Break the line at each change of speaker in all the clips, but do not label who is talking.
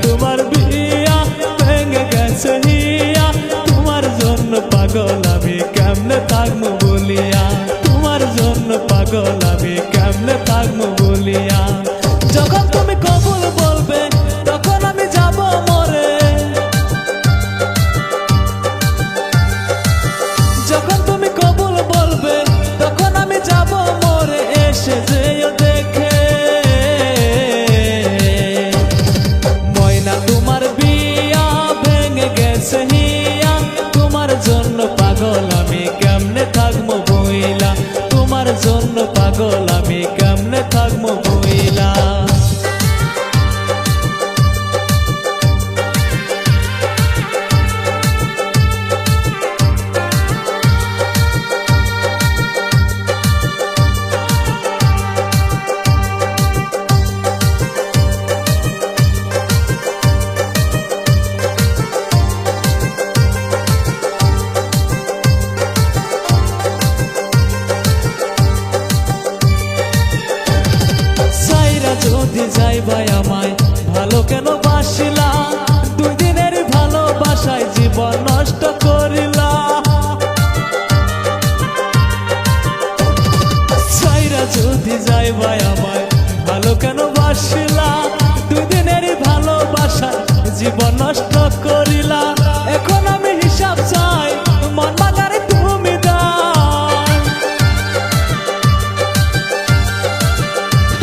তোমার বিয়া ভেঙে গেছে হিয়া, তোমার জন্য পাগল আমি কেমনে থাকবো বলিয়া, তোমার জন্য পাগল আমি কেমনে থাকবো বলিয়া। যখন তুমি কবুল বলবে তখন আমি যাব মরে, যখন তুমি কবুল বলবে তখন আমি যাব মরে। এসে যেও দেখে ময়না তোমার বিয়া ভেঙে গেছে হিয়া, তোমার জন্য পাগল আমি কেমনে থাকবো বইলা, তোমার জন্য পাগল আমি কেমনে থাকবো বইলা। যদি যাইবাই আমায় ভালো কেন বাসিলা, 2 দিনের ভালোবাসায় জীবন নষ্ট করিলা। সাইরা যদি যাইবাই আমায় ভালো কেন বাসিলা, 2 দিনের ভালোবাসায় জীবন নষ্ট করিলা। এখন আমি হিসাব চাই মন মাগারে তুমি দাও,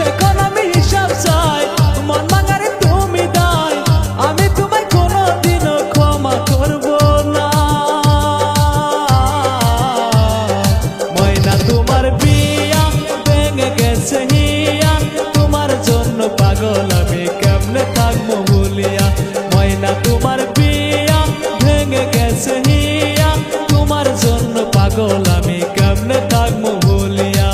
এখন আমি হিসাব চাই মন মাগারে তুমি দাও, আমি তোমায় কোনোদিনও ক্ষমা করব না। ময়না তোমার বিয়া ভেঙে গেছে হিয়া, তোমার জন্য পাগল আমি কেমনে থাকবো বলিয়া, ময়না তোমার বিয়া ভেঙে গেছে হিয়া, তোমার জন্য পাগল আমি কেমনে থাকবো বলিয়া।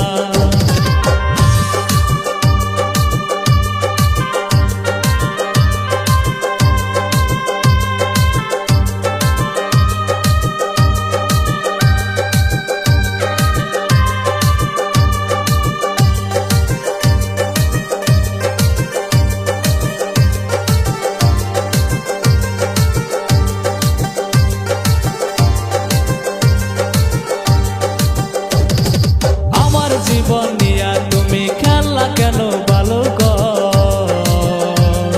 জীবন নিয়া তুমি খেলা কেন ভালো কর,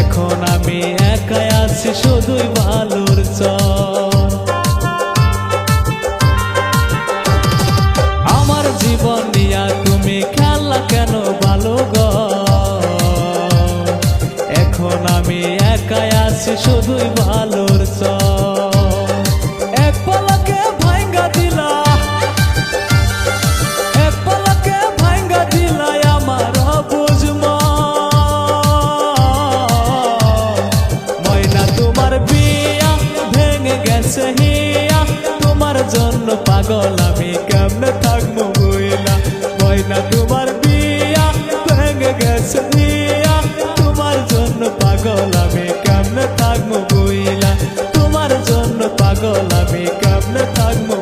এখন আমি একাই আছি শুধুই ভালোর চর। আমার জীবন নিয়া তুমি খেলা কেন ভালো কর, এখন আমি একাই আছি শুধুই ভালোর চর। এক পলকে ভাঙ্গা দিলা, তোমার জন্য পাগল আমি কেমনে থাকবো বইলা, ময়না তোমার বিয়া ভেঙে গেছে হিয়া, তোমার জন্য পাগল আমি কেমনে থাকবো বইলা, তোমার জন্য পাগল আমি কেমনে থাকবো।